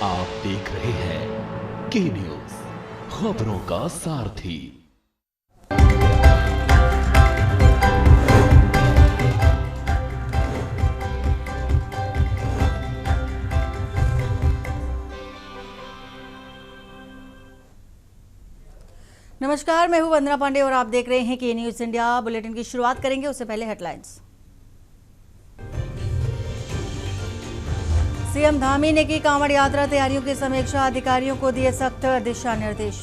आप देख रहे हैं के न्यूज, खबरों का सारथी। नमस्कार, मैं हूं वंदना पांडे और आप देख रहे हैं के न्यूज इंडिया। बुलेटिन की शुरुआत करेंगे, उससे पहले हेडलाइंस। सीएम धामी ने की कांवड़ यात्रा तैयारियों की समीक्षा, अधिकारियों को दिए सख्त दिशा निर्देश।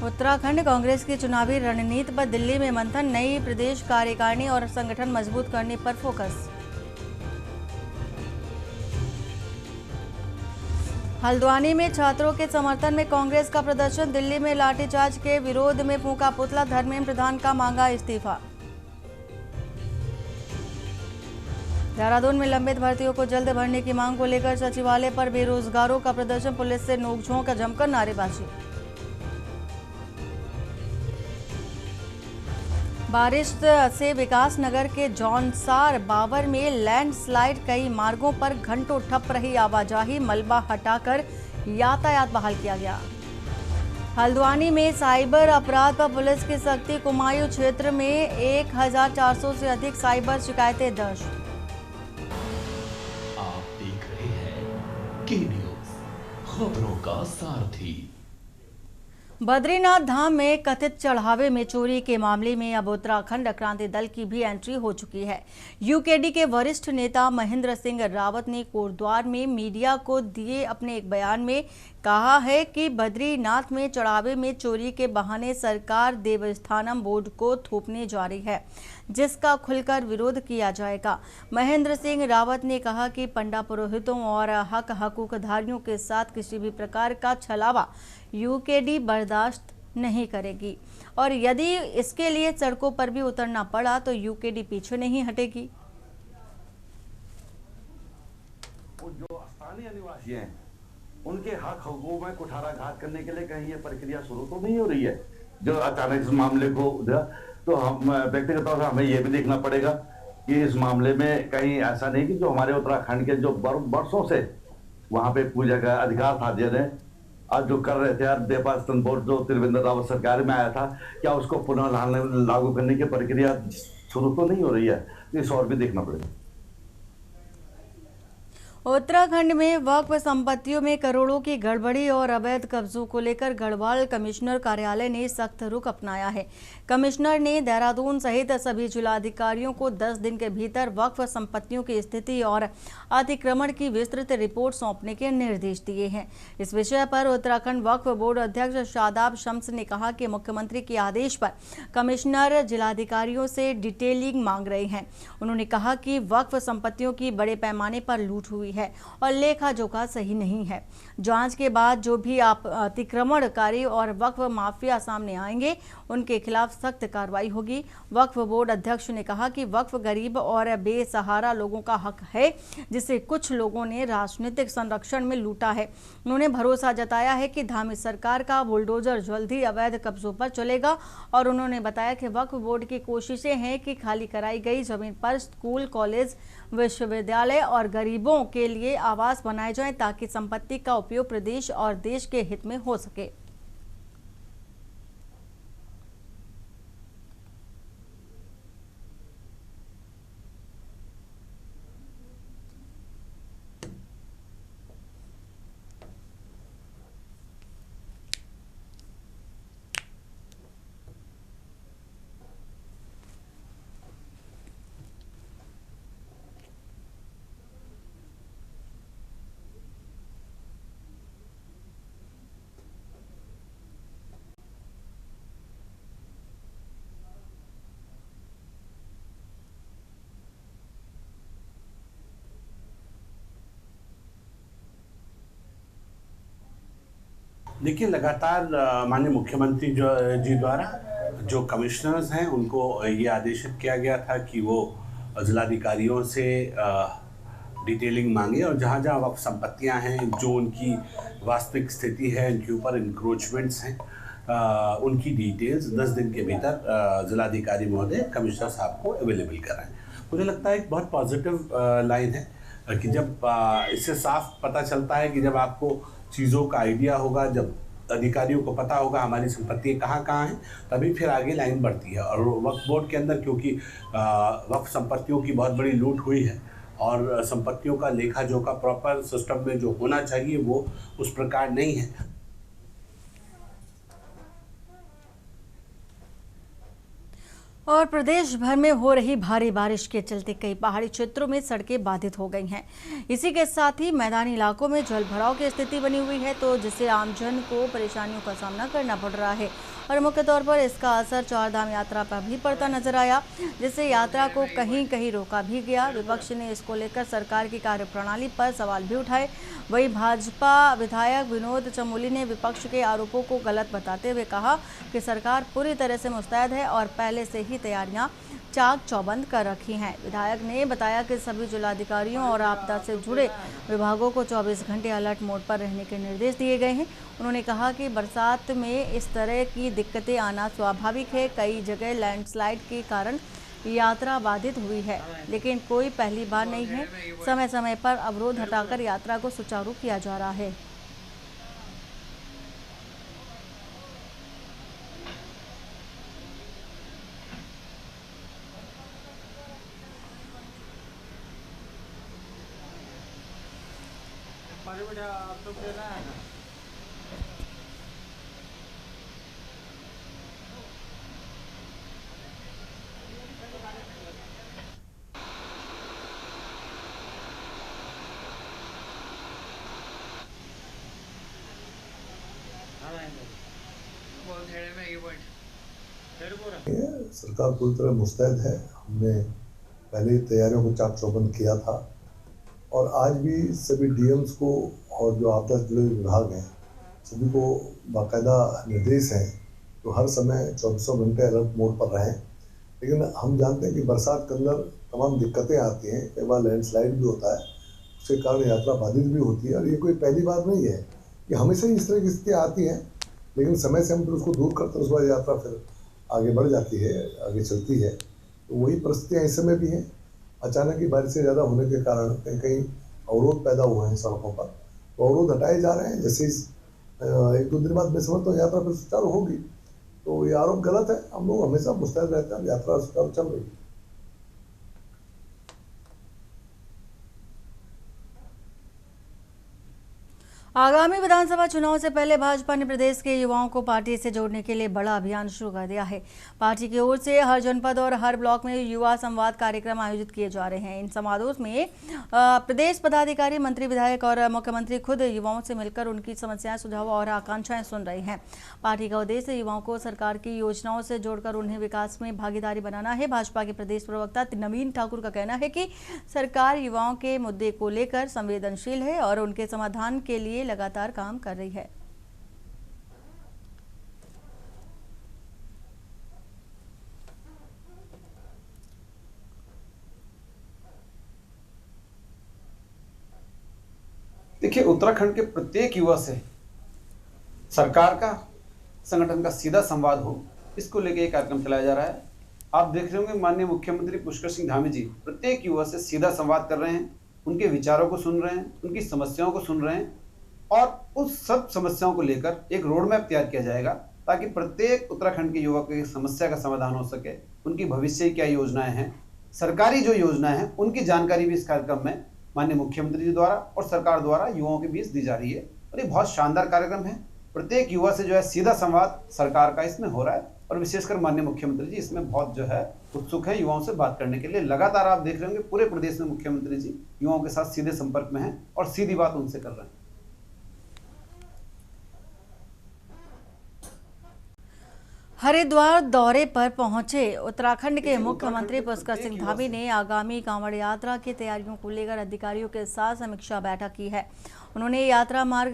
उत्तराखंड कांग्रेस की चुनावी रणनीति पर दिल्ली में मंथन, नई प्रदेश कार्यकारिणी और संगठन मजबूत करने पर फोकस। हल्द्वानी में छात्रों के समर्थन में कांग्रेस का प्रदर्शन, दिल्ली में लाठीचार्ज के विरोध में फूंका पुतला, धर्मेंद्र प्रधान का मांगा इस्तीफा। देहरादून में लंबित भर्तियों को जल्द भरने की मांग को लेकर सचिवालय पर बेरोजगारों का प्रदर्शन, पुलिस से नोकझोंक, जमकर नारेबाजी। बारिश से विकास नगर के जौनसार बाबर में लैंडस्लाइड, कई मार्गों पर घंटों ठप रही आवाजाही, मलबा हटाकर यातायात बहाल किया गया। हल्द्वानी में साइबर अपराध पर पुलिस की सख्ती, कुमायूं क्षेत्र में 1400 से अधिक साइबर शिकायतें दर्ज। आप देख रहे हैं के न्यूज, खबरों का सारथी। बद्रीनाथ धाम में कथित चढ़ावे में चोरी के मामले में अब उत्तराखंड क्रांति दल की भी एंट्री हो चुकी है। यूकेडी के वरिष्ठ नेता महेंद्र सिंह रावत ने कोटद्वार में मीडिया को दिए अपने एक बयान में कहा है कि बद्रीनाथ में चढ़ावे में चोरी के बहाने सरकार देवस्थानम बोर्ड को थोपने जा रही है, जिसका खुलकर विरोध किया जाएगा। महेंद्र सिंह रावत ने कहा कि पंडा पुरोहितों और हक हकूकधारियों के साथ किसी भी प्रकार का छलावा यूकेडी बर्दाश्त नहीं करेगी और यदि इसके लिए सड़कों पर भी उतरना पड़ा तो यूकेडी पीछे नहीं हटेगी। जो स्थानीय निवासी हैं उनके हक हकूक में कुठाराघात करने के लिए कहीं ये प्रक्रिया शुरू तो नहीं हो रही है। जो अचानक इस मामले को तो हम व्यक्तिगत तौर से हमें ये भी देखना पड़ेगा कि इस मामले में कहीं ऐसा नहीं कि जो हमारे उत्तराखंड के जो बरसों से वहां पे पूजा का अधिकार था जिन्हें आज जो कर रहे थे यार, देवस्थान बोर्ड जो त्रिवेंद्र रावत सरकार में आया था, क्या उसको पुनः लागू करने की प्रक्रिया शुरू तो नहीं हो रही है। तो इस और भी देखना पड़ेगा। उत्तराखंड में वक्फ संपत्तियों में करोड़ों की गड़बड़ी और अवैध कब्जों को लेकर गढ़वाल कमिश्नर कार्यालय ने सख्त रुख अपनाया है। कमिश्नर ने देहरादून सहित सभी जिलाधिकारियों को 10 दिन के भीतर वक्फ संपत्तियों की स्थिति और अतिक्रमण की विस्तृत रिपोर्ट सौंपने के निर्देश दिए हैं। इस विषय पर उत्तराखंड वक्फ बोर्ड अध्यक्ष शादाब शम्स ने कहा कि मुख्यमंत्री के आदेश पर कमिश्नर जिलाधिकारियों से डिटेलिंग मांग रहे हैं। उन्होंने कहा कि वक्फ संपत्तियों की बड़े पैमाने पर लूट हुई है और लेखा जोखा सही नहीं है। जांच के बाद जो भी अतिक्रमणकारी और वक्फ माफिया सामने आएंगे उनके खिलाफ सख्त कार्रवाई होगी। वक्फ बोर्ड अध्यक्ष ने कहा कि वक्फ गरीब और बेसहारा लोगों का हक है, जिसे कुछ लोगों ने राजनीतिक संरक्षण में लूटा है। उन्होंने भरोसा जताया है कि धामी सरकार का बुलडोजर जल्द ही अवैध कब्जों पर चलेगा और उन्होंने बताया कि वक्फ बोर्ड की कोशिशें हैं कि खाली कराई गई जमीन पर स्कूल, कॉलेज, विश्वविद्यालय और गरीबों के लिए आवास बनाए जाएं ताकि संपत्ति का उपयोग प्रदेश और देश के हित में हो सके। देखिए, लगातार माननीय मुख्यमंत्री जी द्वारा जो कमिश्नर्स हैं उनको ये आदेशित किया गया था कि वो जिलाधिकारियों से डिटेलिंग मांगे और जहाँ जहाँ वक्फ संपत्तियाँ हैं, जो उनकी वास्तविक स्थिति है, उनके ऊपर इंक्रोचमेंट्स हैं, उनकी डिटेल्स 10 दिन के भीतर जिलाधिकारी महोदय कमिश्नर साहब को अवेलेबल कराएं। मुझे लगता है एक बहुत पॉजिटिव लाइन है कि जब इससे साफ पता चलता है कि जब आपको चीज़ों का आइडिया होगा, जब अधिकारियों को पता होगा हमारी संपत्ति कहाँ कहाँ हैं, तभी फिर आगे लाइन बढ़ती है। और वक्फ बोर्ड के अंदर क्योंकि वक्फ संपत्तियों की बहुत बड़ी लूट हुई है और संपत्तियों का लेखा जोखा प्रॉपर सिस्टम में जो होना चाहिए वो उस प्रकार नहीं है। और प्रदेश भर में हो रही भारी बारिश के चलते कई पहाड़ी क्षेत्रों में सड़कें बाधित हो गई हैं। इसी के साथ ही मैदानी इलाकों में जल भराव की स्थिति बनी हुई है, तो जिससे आमजन को परेशानियों का सामना करना पड़ रहा है। और मुख्य तौर पर इसका असर चारधाम यात्रा पर भी पड़ता नजर आया, जिससे यात्रा को कहीं कहीं रोका भी गया। विपक्ष ने इसको लेकर सरकार की कार्यप्रणाली पर सवाल भी उठाए। वहीं भाजपा विधायक विनोद चमोली ने विपक्ष के आरोपों को गलत बताते हुए कहा कि सरकार पूरी तरह से मुस्तैद है और पहले से ही तैयारियां चाक चौबंद कर रखी हैं। विधायक ने बताया कि सभी जिलाधिकारियों और आपदा से जुड़े विभागों को 24 घंटे अलर्ट मोड पर रहने के निर्देश दिए गए हैं। उन्होंने कहा कि बरसात में इस तरह की दिक्कतें आना स्वाभाविक है। कई जगह लैंडस्लाइड के कारण यात्रा बाधित हुई है, लेकिन कोई पहली बार नहीं है। समय समय पर अवरोध हटाकर यात्रा को सुचारू किया जा रहा है। सरकार पूरी तरह मुस्तैद है। हमने पहले ही तैयारियों को चाक चौबंद किया था और आज भी सभी डीएम्स को और जो आपदा से जुड़े विभाग हैं सभी को बाकायदा निर्देश हैं तो हर समय 24 घंटे अलर्ट मोड पर रहें। लेकिन हम जानते हैं कि बरसात के अंदर तमाम दिक्कतें आती हैं, कई बार लैंडस्लाइड भी होता है, उसके कारण यात्रा बाधित भी होती है। और ये कोई पहली बार नहीं है कि हमेशा ही इस तरह की स्थितियाँ आती हैं, लेकिन समय से हम फिर उसको दूर करते हैं, उसके बाद यात्रा फिर आगे बढ़ जाती है, आगे चलती है। तो वही परिस्थितियाँ इस समय भी हैं। अचानक ही बारिशें ज़्यादा होने के कारण कहीं कहीं अवरोध पैदा हुए हैं सड़कों पर, तो अवरोध हटाए जा रहे हैं। जैसे 1-2 दिन बाद मैं समझता हूँ यात्रा फिर सुचारू होगी। तो ये आरोप गलत है। हम लोग हमेशा मुस्तैद रहते हैं, यात्रा सुचारू चल रही है। आगामी विधानसभा चुनाव से पहले भाजपा ने प्रदेश के युवाओं को पार्टी से जोड़ने के लिए बड़ा अभियान शुरू कर दिया है। पार्टी की ओर से हर जनपद और हर ब्लॉक में युवा संवाद कार्यक्रम आयोजित किए जा रहे हैं। इन संवादों में प्रदेश पदाधिकारी, मंत्री, विधायक और मुख्यमंत्री खुद युवाओं से मिलकर उनकी समस्याएं, सुझाव और आकांक्षाएं सुन रहे हैं। पार्टी का उद्देश्य युवाओं को सरकार की योजनाओं से जोड़कर उन्हें विकास में भागीदारी बनाना है। भाजपा के प्रदेश प्रवक्ता नवीन ठाकुर का कहना है कि सरकार युवाओं के मुद्दे को लेकर संवेदनशील है और उनके समाधान के लिए लगातार काम कर रही है। देखिए, उत्तराखंड के प्रत्येक युवा से सरकार का, संगठन का सीधा संवाद हो, इसको लेकर एक कार्यक्रम चलाया जा रहा है। आप देख रहे होंगे माननीय मुख्यमंत्री पुष्कर सिंह धामी जी प्रत्येक युवा से सीधा संवाद कर रहे हैं, उनके विचारों को सुन रहे हैं, उनकी समस्याओं को सुन रहे हैं और उस सब समस्याओं को लेकर एक रोड मैप तैयार किया जाएगा ताकि प्रत्येक उत्तराखंड के युवक की समस्या का समाधान हो सके। उनकी भविष्य की क्या योजनाएं हैं, सरकारी जो योजनाएं हैं, उनकी जानकारी भी इस कार्यक्रम में माननीय मुख्यमंत्री जी द्वारा और सरकार द्वारा युवाओं के बीच दी जा रही है। और ये बहुत शानदार कार्यक्रम है। प्रत्येक युवा से जो है सीधा संवाद सरकार का इसमें हो रहा है और विशेषकर माननीय मुख्यमंत्री जी इसमें बहुत जो है उत्सुक है युवाओं से बात करने के लिए। लगातार आप देख रहे होंगे पूरे प्रदेश में मुख्यमंत्री जी युवाओं के साथ सीधे संपर्क में हैं और सीधी बात उनसे कर रहे हैं। हरिद्वार दौरे पर पहुंचे उत्तराखंड के मुख्यमंत्री पुष्कर सिंह धामी ने आगामी कांवड़ यात्रा की तैयारियों को लेकर अधिकारियों के साथ समीक्षा बैठक की है। उन्होंने यात्रा मार्ग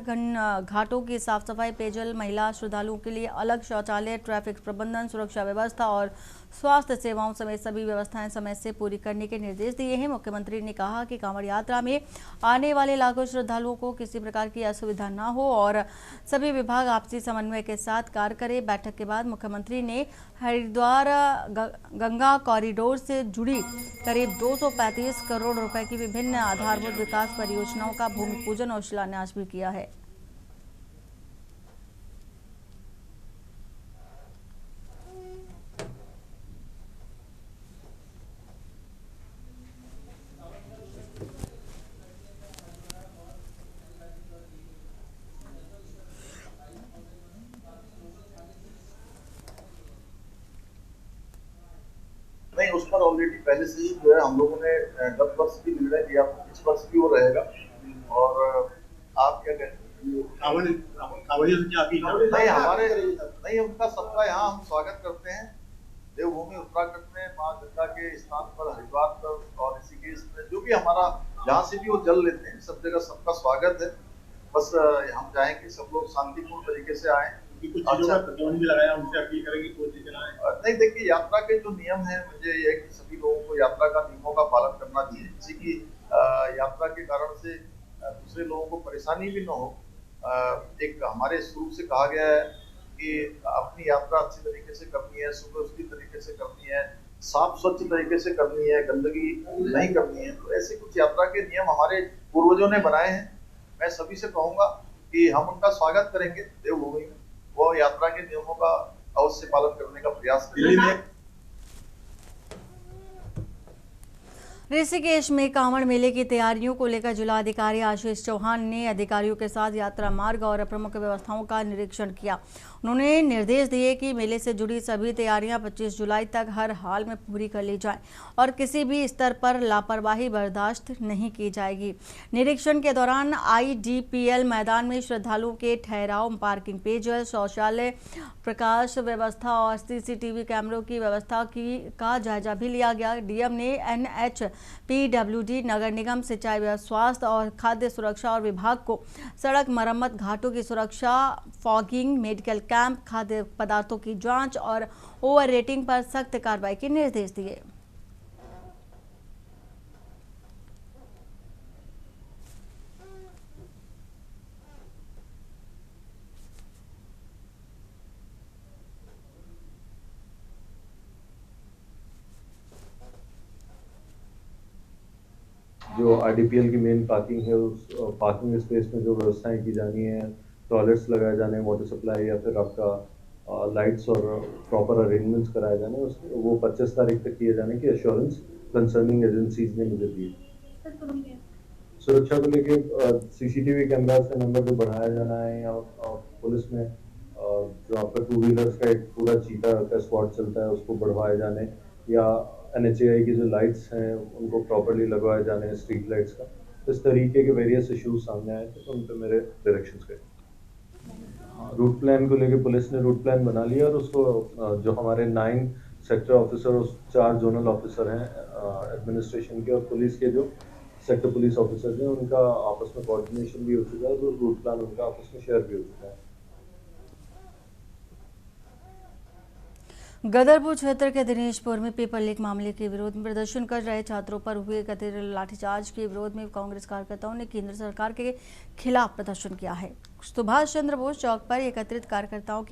घाटों की साफ सफाई, पेयजल, महिला श्रद्धालुओं के लिए अलग शौचालय, ट्रैफिक प्रबंधन, सुरक्षा व्यवस्था और स्वास्थ्य सेवाओं समेत सभी व्यवस्थाएं समय से पूरी करने के निर्देश दिए हैं। मुख्यमंत्री ने कहा कि कांवड़ यात्रा में आने वाले लाखों श्रद्धालुओं को किसी प्रकार की असुविधा न हो और सभी विभाग आपसी समन्वय के साथ कार्य करें। बैठक के बाद मुख्यमंत्री ने हरिद्वार गंगा कॉरिडोर से जुड़ी करीब 235 करोड़ रुपए की विभिन्न आधारभूत विकास परियोजनाओं का भूमि पूजन और शिलान्यास भी किया है। नहीं, उस पर ऑलरेडी पहले से ही जो है हम लोगों ने गत वर्ष भी निर्णय लिया, इस वर्ष भी वो रहेगा। और आप क्या कहते हैं, नहीं हमारे नहीं, उनका सबका यहाँ हम स्वागत करते हैं। देवभूमि उत्तराखंड में माँ गंगा के स्थान पर, हरिद्वार पर और ऋषिकेश में जो भी हमारा जहाँ से भी वो जल लेते हैं, सब जगह सबका स्वागत है। बस हम चाहेंगे सब लोग शांतिपूर्ण तरीके से आए। अच्छा प्रतिबंध भी लगाया, उनसे अपील करेंगे कोई चीजें लाएं। नहीं, देखिए यात्रा के जो नियम है, मुझे ये है कि सभी लोगों को यात्रा का नियमों का पालन करना चाहिए, किसी की यात्रा के कारण से दूसरे लोगों को परेशानी भी न हो। एक हमारे शुरू से कहा गया है कि अपनी यात्रा अच्छी तरीके से करनी है, सुव्यवस्थित तरीके से करनी है, साफ स्वच्छ तरीके से करनी है, गंदगी नहीं करनी है। तो ऐसे कुछ यात्रा के नियम हमारे पूर्वजों ने बनाए हैं। मैं सभी से कहूंगा कि हम उनका स्वागत करेंगे देवभूमि में, वो यात्रा के नियमों का अवश्य पालन करने का प्रयास करेंगे। ऋषिकेश में कांवड़ मेले की तैयारियों को लेकर जिलाधिकारी आशीष चौहान ने अधिकारियों के साथ यात्रा मार्ग और प्रमुख व्यवस्थाओं का निरीक्षण किया। उन्होंने निर्देश दिए कि मेले से जुड़ी सभी तैयारियां 25 जुलाई तक हर हाल में पूरी कर ली जाएं और किसी भी स्तर पर लापरवाही बर्दाश्त नहीं की जाएगी। निरीक्षण के दौरान IDPL मैदान में श्रद्धालुओं के ठहराव, पार्किंग, पेयजल, शौचालय, प्रकाश व्यवस्था और CCTV कैमरों की व्यवस्था का जायजा भी लिया गया। DM ने NHPWD, नगर निगम, सिंचाई, स्वास्थ्य और खाद्य सुरक्षा और विभाग को सड़क मरम्मत, घाटों की सुरक्षा, फॉगिंग, मेडिकल कैंप, खाद्य पदार्थों की जांच और ओवर रेटिंग पर सख्त कार्रवाई के निर्देश दिए। जो IDPL की मेन पार्किंग है, उस पार्किंग स्पेस में जो व्यवस्थाएं की जानी है, टॉयलेट्स लगाए जाने, वाटर सप्लाई या फिर आपका लाइट्स और प्रॉपर अरेंजमेंट्स कराए जाने, वो 25 तारीख तक किए जाने की एश्योरेंस कंसर्निंग एजेंसीज ने मुझे दी। सुरक्षा को लेके CCTV कैमरास का नंबर जो बढ़ाया जाना है, या पुलिस में जो आपका 2 व्हीलर्स का एक पूरा चीता का स्क्वाड चलता है उसको बढ़वाए जाने, या NHAI की जो लाइट्स हैं उनको प्रॉपर्ली लगवाए जाने, स्ट्रीट लाइट्स का, इस तरीके के वेरियस इश्यूज सामने आए थे, तो उन पर मेरे डायरेक्शंस गए। रूट प्लान को लेके पुलिस ने रूट प्लान बना लिया और उसको जो हमारे 9 सेक्टर ऑफिसर और 4 जोनल ऑफिसर हैं एडमिनिस्ट्रेशन के और पुलिस के, जो सेक्टर पुलिस ऑफिसर हैं, उनका आपस में कोऑर्डिनेशन भी हो चुका है, तो रूट प्लान उनका आपस में शेयर भी हो चुका है। गदरपुर क्षेत्र के दिनेशपुर में पेपर लीक मामले के विरोध में प्रदर्शन कर रहे छात्रों पर हुए कथित लाठीचार्ज के विरोध में कांग्रेस कार्यकर्ताओं ने केंद्र सरकार के खिलाफ प्रदर्शन किया है। सुभाष चंद्र बोस चौक पर एकत्रित कार्यकर्ताओं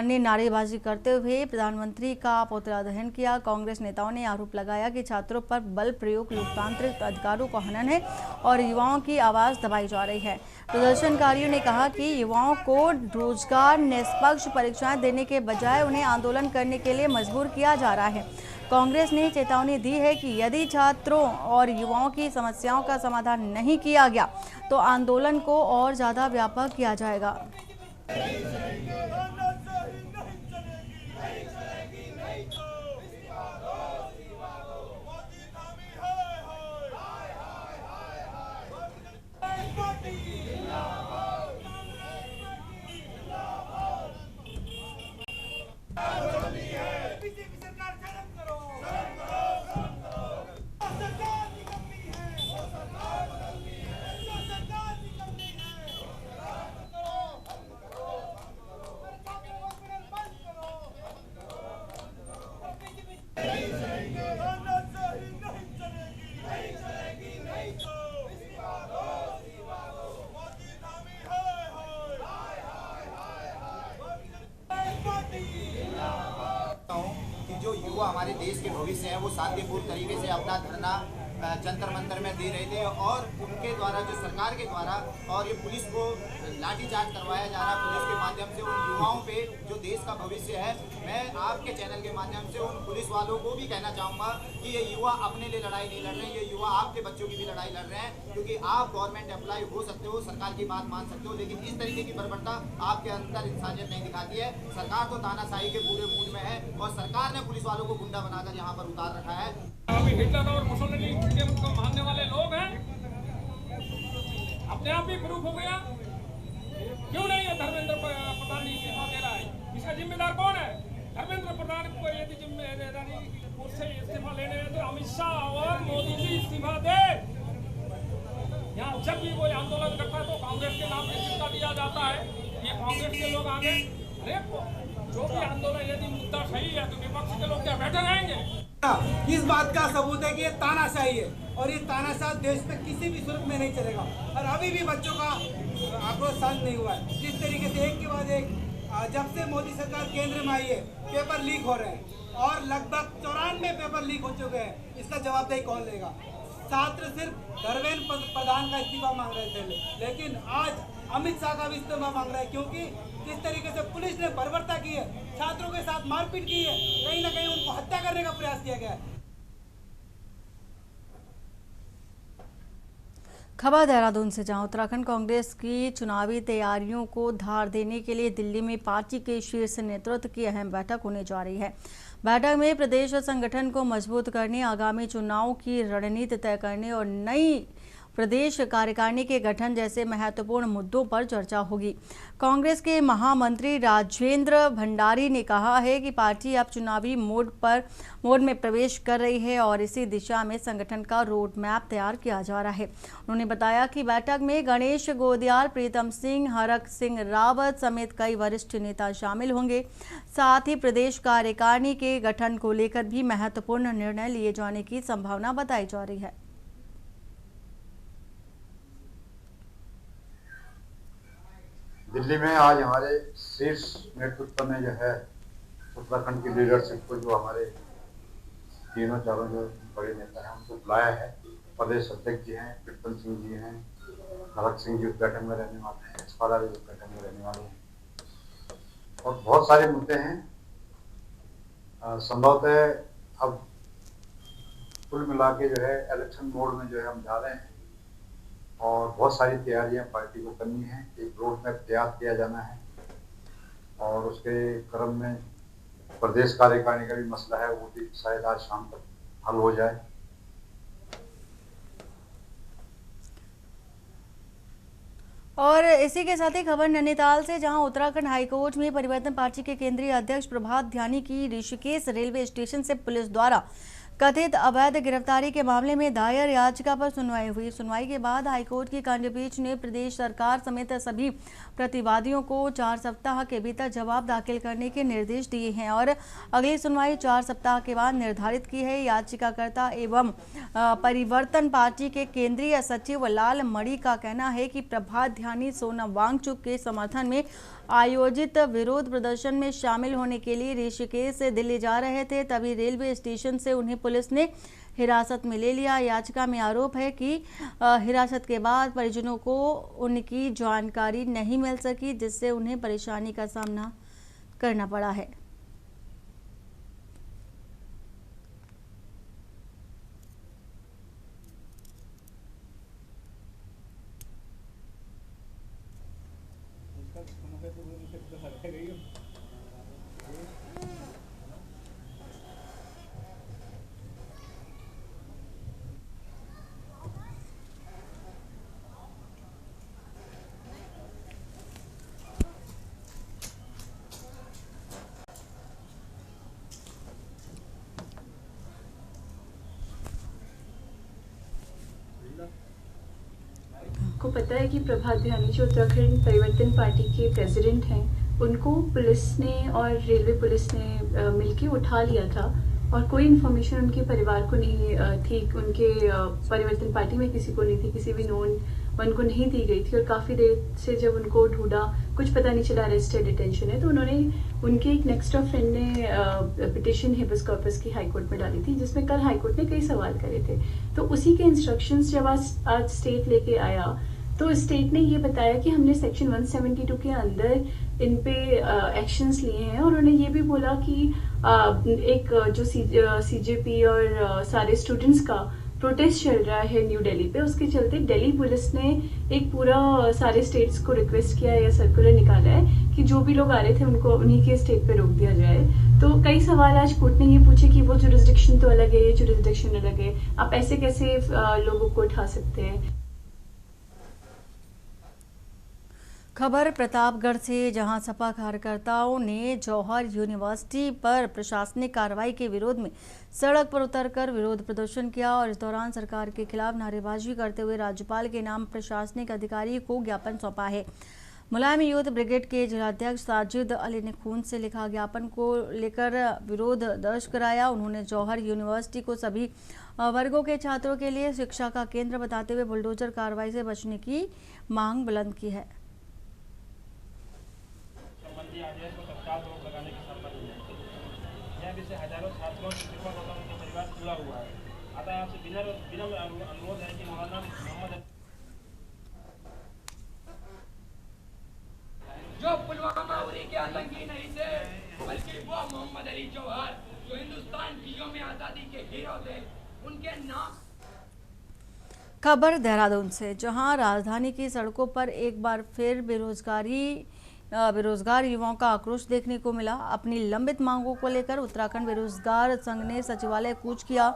ने नारेबाजी करते हुए प्रधानमंत्री का पुतला दहन किया। कांग्रेस नेताओं ने आरोप लगाया कि छात्रों पर बल प्रयोग लोकतांत्रिक अधिकारों का हनन है और युवाओं की आवाज दबाई जा रही है। प्रदर्शनकारियों ने कहा कि युवाओं को रोजगार, निष्पक्ष परीक्षाएं देने के बजाय उन्हें आंदोलन करने के लिए मजबूर किया जा रहा है। कांग्रेस ने चेतावनी दी है कि यदि छात्रों और युवाओं की समस्याओं का समाधान नहीं किया गया तो आंदोलन को और ज्यादा व्यापक किया जाएगा। वो शांतिपूर्ण तरीके से अपना धरना जंतर मंतर में दे रहे थे और उनके द्वारा जो सरकार के द्वारा और ये पुलिस को लाठीचार्ज करवाया जा रहा है पुलिस के माध्यम से उन युवाओं पे जो देश का भविष्य है। मैं आपके चैनल के माध्यम से उन पुलिस वालों को भी कहना चाहूँगा कि ये युवा अपने लिए लड़ाई नहीं लड़ रहे हैं, ये युवा आपके बच्चों की भी लड़ाई लड़ रहे हैं, क्योंकि आप गवर्नमेंट एम्प्लॉय हो सकते हो, सरकार की बात मान सकते हो, लेकिन इस तरीके की बर्बरता आपके अंदर इंसानियत नहीं दिखाती है। सरकार तो तानाशाही के पूरे मूड में है और सरकार ने पुलिस वालों को गुंडा बनाकर यहाँ पर उतार रखा है। अभी हिटलर और मुसोलिनी के मानने वाले लोग हैं, अपने आप ही प्रूफ हो गया। क्यों नहीं है धर्मेंद्र प्रधान इस्तीफा दे रहा है? इसका जिम्मेदार कौन है? धर्मेंद्र प्रधान को यदि जिम्मेदारी से इस्तीफा लेने हैं तो अमित शाह और मोदी जी इस्तीफा दे। यहाँ जब भी कोई आंदोलन करता है तो कांग्रेस के नाम पे चिपका दिया जाता है, ये कांग्रेस के लोग आगे। अरे जो भी आंदोलन यदि मुद्दा सही है तो विपक्ष के लोग क्या बैठे रहेंगे? इस बात का सबूत है कि ये तानाशाही है और ये तानाशाह देश में किसी भी सूरत में नहीं चलेगा और अभी भी बच्चों का आक्रोश शांत नहीं हुआ है। जिस तरीके से एक के बाद एक जब से मोदी सरकार केंद्र में आई है पेपर लीक हो रहे हैं और लगभग 94 पेपर लीक हो चुके हैं। इसका जवाबदेही कौन लेगा? छात्र सिर्फ धर्मेंद्र प्रधान का इस्तीफा मांग रहे थे, लेकिन आज अमित शाह का भी इस्तीफा मांग रहा है, क्योंकि जिस तरीके से पुलिस ने बर्बरता की है, छात्रों के साथ मारपीट की है, कहीं ना कहीं उनको हत्या करने का प्रयास किया गया है। खबर देहरादून से, जहां उत्तराखंड कांग्रेस की चुनावी तैयारियों को धार देने के लिए दिल्ली में पार्टी के शीर्ष नेतृत्व की अहम बैठक होने जा रही है। बैठक में प्रदेश संगठन को मजबूत करने, आगामी चुनाव की रणनीति तय करने और नई प्रदेश कार्यकारिणी के गठन जैसे महत्वपूर्ण मुद्दों पर चर्चा होगी। कांग्रेस के महामंत्री राजेंद्र भंडारी ने कहा है कि पार्टी अब चुनावी मोड में प्रवेश कर रही है और इसी दिशा में संगठन का रोड मैप तैयार किया जा रहा है। उन्होंने बताया कि बैठक में गणेश गोदियाल, प्रीतम सिंह, हरक सिंह रावत समेत कई वरिष्ठ नेता शामिल होंगे। साथ ही प्रदेश कार्यकारिणी के गठन को लेकर भी महत्वपूर्ण निर्णय लिए जाने की संभावना बताई जा रही है। दिल्ली में आज हमारे शीर्ष नेतृत्व में जो है उत्तराखंड की लीडरशिप को, जो हमारे तीनों चारों जो बड़े नेता हैं उनको बुलाया है। प्रदेश अध्यक्ष जी हैं, प्रीतम सिंह जी हैं, हरक सिंह जी उद्घाटन में रहने वाले हैं, यशपाल भी उद्घाटन में रहने वाले हैं और बहुत सारे मुद्दे हैं। संभवतः अब कुल मिला के जो है इलेक्शन मोड में जो है हम जा रहे हैं और बहुत सारी तैयारियां पार्टी को करनी है। एक रोड मैप तैयार किया जाना है और उसके क्रम में प्रदेश कार्यकारिणी का भी मसला है, वो भी शायद आज शाम तक हल हो जाए। और इसी के साथ ही खबर नैनीताल से, जहां उत्तराखंड हाईकोर्ट में परिवर्तन पार्टी के केंद्रीय अध्यक्ष प्रभात ध्यानी की ऋषिकेश रेलवे स्टेशन से पुलिस द्वारा कथित अवैध गिरफ्तारी के मामले में दायर याचिका पर सुनवाई हुई। सुनवाई के बाद हाईकोर्ट की खंडपीठ ने प्रदेश सरकार समेत सभी प्रतिवादियों को 4 सप्ताह के भीतर जवाब दाखिल करने के निर्देश दिए हैं और अगली सुनवाई 4 सप्ताह के बाद निर्धारित की है। याचिकाकर्ता एवं परिवर्तन पार्टी के केंद्रीय सचिव लाल मणि का कहना है कि प्रभात ध्यानी सोनम वांगचुक के समर्थन में आयोजित विरोध प्रदर्शन में शामिल होने के लिए ऋषिकेश से दिल्ली जा रहे थे, तभी रेलवे स्टेशन से उन्हें पुलिस ने हिरासत में ले लिया। याचिका में आरोप है कि हिरासत के बाद परिजनों को उनकी जानकारी नहीं मिल सकी, जिससे उन्हें परेशानी का सामना करना पड़ा है। को पता है कि प्रभात ध्यानी जो उत्तराखंड परिवर्तन पार्टी के प्रेसिडेंट हैं, उनको पुलिस ने और रेलवे पुलिस ने मिलके उठा लिया था और कोई इन्फॉर्मेशन उनके परिवार को नहीं थी, उनके परिवर्तन पार्टी में किसी को नहीं थी, किसी भी नोन वन को नहीं दी गई थी। और काफ़ी देर से जब उनको ढूंढा, कुछ पता नहीं चला अरेस्ट है डिटेंशन है, तो उन्होंने उनके एक नेक्स्ट ऑफ फ्रेंड ने पिटिशन हेबियस कॉर्पस की हाई कोर्ट में डाली थी, जिसमें कल हाई कोर्ट ने कई सवाल करे थे। तो उसी के इंस्ट्रक्शंस जब आज स्टेट लेके आया, तो स्टेट ने ये बताया कि हमने सेक्शन 172 के अंदर इन पे एक्शंस लिए हैं। और उन्होंने ये भी बोला कि एक जो सीजेपी और सारे स्टूडेंट्स का प्रोटेस्ट चल रहा है न्यू दिल्ली पे, उसके चलते दिल्ली पुलिस ने एक पूरा सारे स्टेट्स को रिक्वेस्ट किया है या सर्कुलर निकाला है कि जो भी लोग आ रहे थे उनको उन्हीं के स्टेट पे रोक दिया जाए। तो कई सवाल आज कोर्ट ने ये पूछे कि वो जुरिस्डिक्शन तो अलग है, ये जुरिस्डिक्शन अलग है, आप ऐसे कैसे लोगों को उठा सकते हैं। खबर प्रतापगढ़ से, जहां सपा कार्यकर्ताओं ने जौहर यूनिवर्सिटी पर प्रशासनिक कार्रवाई के विरोध में सड़क पर उतरकर विरोध प्रदर्शन किया और इस दौरान सरकार के खिलाफ नारेबाजी करते हुए राज्यपाल के नाम प्रशासनिक अधिकारी को ज्ञापन सौंपा है। मुलायम यूथ ब्रिगेड के जिलाध्यक्ष साजिद अली ने खून से लिखा ज्ञापन को लेकर विरोध दर्ज कराया। उन्होंने जौहर यूनिवर्सिटी को सभी वर्गों के छात्रों के लिए शिक्षा का केंद्र बताते हुए बुलडोजर कार्रवाई से बचने की मांग बुलंद की है। आदेश को तत्काल रोक लगाने की संबंध में यह विषय हजारों छात्रों के शिक्षक और उनके परिवार से जुड़ा हुआ है। अतः आपसे विनम्र अनुरोध है कि मौलाना मोहम्मद जो पुलवामा उरी के आतंकी नहीं थे, बल्कि वो मोहम्मद अली जौहर जो हिंदुस्तान की यौम आज़ादी के हीरो थे, उनके नाम। खबर देहरादून से, जहां राजधानी की सड़कों पर एक बार फिर बेरोजगार युवाओं का आक्रोश देखने को मिला। अपनी लंबित मांगों को लेकर उत्तराखंड बेरोजगार संघ ने सचिवालय कूच किया।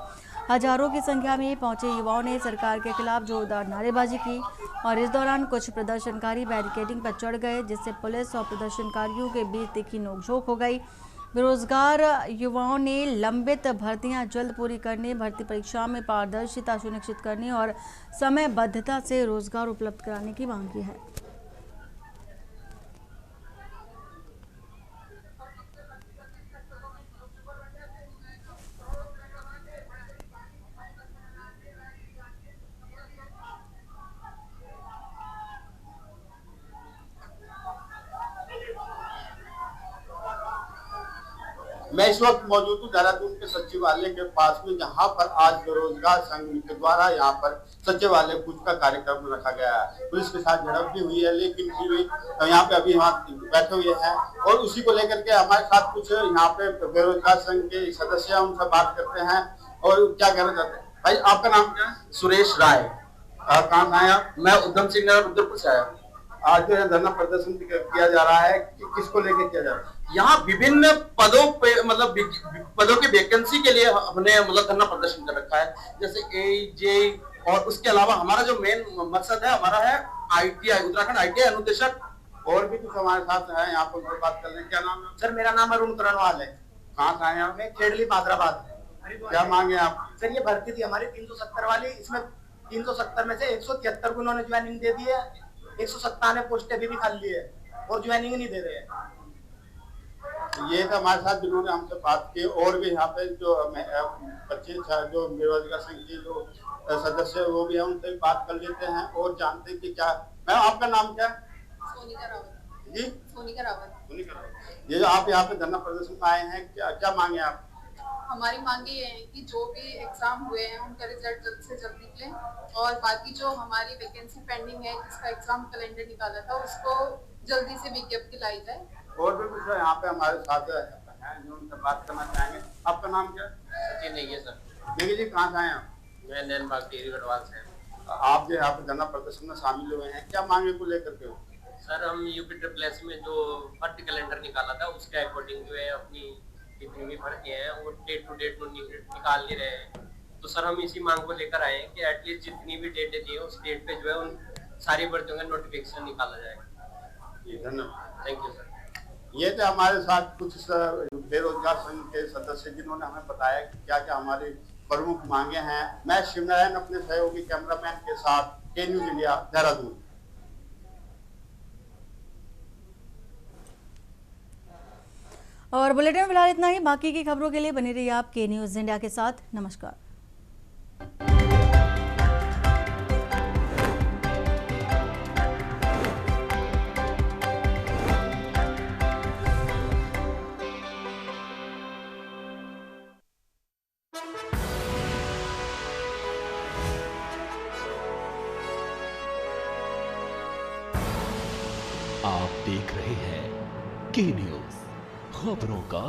हजारों की संख्या में पहुंचे युवाओं ने सरकार के खिलाफ जोरदार नारेबाजी की और इस दौरान कुछ प्रदर्शनकारी बैरिकेडिंग पर चढ़ गए, जिससे पुलिस और प्रदर्शनकारियों के बीच तीखी नोकझोंक हो गई। बेरोजगार युवाओं ने लंबित भर्तियां जल्द पूरी करने, भर्ती परीक्षा में पारदर्शिता सुनिश्चित करने और समयबद्धता से रोजगार उपलब्ध कराने की मांग की है। मैं इस वक्त मौजूद हूँ देहरादून के सचिवालय के पास में, जहाँ पर आज बेरोजगार संघ के द्वारा यहाँ पर सचिवालय कूच का कार्यक्रम रखा गया है। पुलिस के साथ झड़प भी हुई है, लेकिन फिर भी यहाँ पे अभी बैठे हुए हैं और उसी को लेकर के हमारे साथ कुछ यहाँ पे बेरोजगार संघ के सदस्य हैं, उनसे बात करते हैं और क्या कहना चाहते हैं। भाई आपका नाम क्या है? सुरेश राय। कहाँ से आए आप? मैं उधम सिंह नगर उधरपुर से आया। आज जो है धरना प्रदर्शन किया जा रहा है, किसको लेकर किया जा रहा है? यहाँ विभिन्न पदों पे मतलब पदों की वैकेंसी के लिए हमने मतलब धरना प्रदर्शन कर रखा है, जैसे AJ, और उसके अलावा हमारा जो मेन मकसद है हमारा है ITI, उत्तराखंड ITI अनुदेशक। और भी कुछ हमारे साथ है यहाँ पर बात कर रहे हैं। क्या नाम है? सर मेरा नाम अरुण करणवाल है। कहाँ से आए आप? खेड़ली पादराबाद। क्या मांगे आप? सर ये भर्ती थी हमारी 370 वाली, इसमें 370 में से 173 को उन्होंने ज्वाइनिंग दे दी है, 197 पोस्ट अभी भी खाली है और ज्वाइनिंग नहीं दे रहे हैं। ये तो हमारे साथ जिन्होंने हमसे बात की, और भी यहाँ पे जो बच्चे जो बेरोजगार संघ के जो सदस्य वो भी है, उनसे बात कर लेते हैं और जानते हैं कि क्या। मैम आपका नाम क्या है? सोनिका रावत। जी सोनिका रावत। ये जो आप यहाँ पे धरना प्रदर्शन में आए हैं, क्या मांगे आप? हमारी मांगे ये है कि जो भी एग्जाम हुए हैं उनका रिजल्ट जल्द से जल्द निकले और बाकी जो हमारी वैकेंसी पेंडिंग है, जिसका एग्जाम कैलेंडर निकाला था, उसको जल्दी से विज्ञप्ति लाई जाए। और भी कुछ यहाँ पे हमारे साथ हैं जो उनसे बात करना चाहेंगे। आपका नाम क्या है? सचिन नहीं है सर। देखिए जी, कहाँ से आए आप? मैं नैनबाग टिहरी गढ़वाल से। आप जो यहाँ पे धरना प्रदर्शन में शामिल हुए हैं, क्या मांगे को लेकर के? सर हम UP में जो भर्ती कैलेंडर निकाला था उसके अकॉर्डिंग जो है अपनी जितनी भी भर्ती है वो डेट टू डेट निकाल नहीं रहे हैं। तो सर हम इसी मांग को लेकर आए हैं कि एटलीस्ट जितनी भी डेटें दी है उस डेट पे जो है उन सारी भर्तियों का नोटिफिकेशन निकाला जाएगा। जी धन्यवाद। Thank you sir. ये थे हमारे साथ कुछ बेरोजगार संघ के सदस्य जिन्होंने हमें बताया कि क्या क्या हमारी प्रमुख मांगे हैं। मैं शिवनारायण अपने सहयोगी कैमरामैन के साथ के न्यूज इंडिया देहरादून। और बुलेटिन में फिलहाल इतना ही। बाकी की खबरों के लिए बने रहिए आप के न्यूज़ इंडिया के साथ। नमस्कार। आप देख रहे हैं के न्यूज़, खबरों का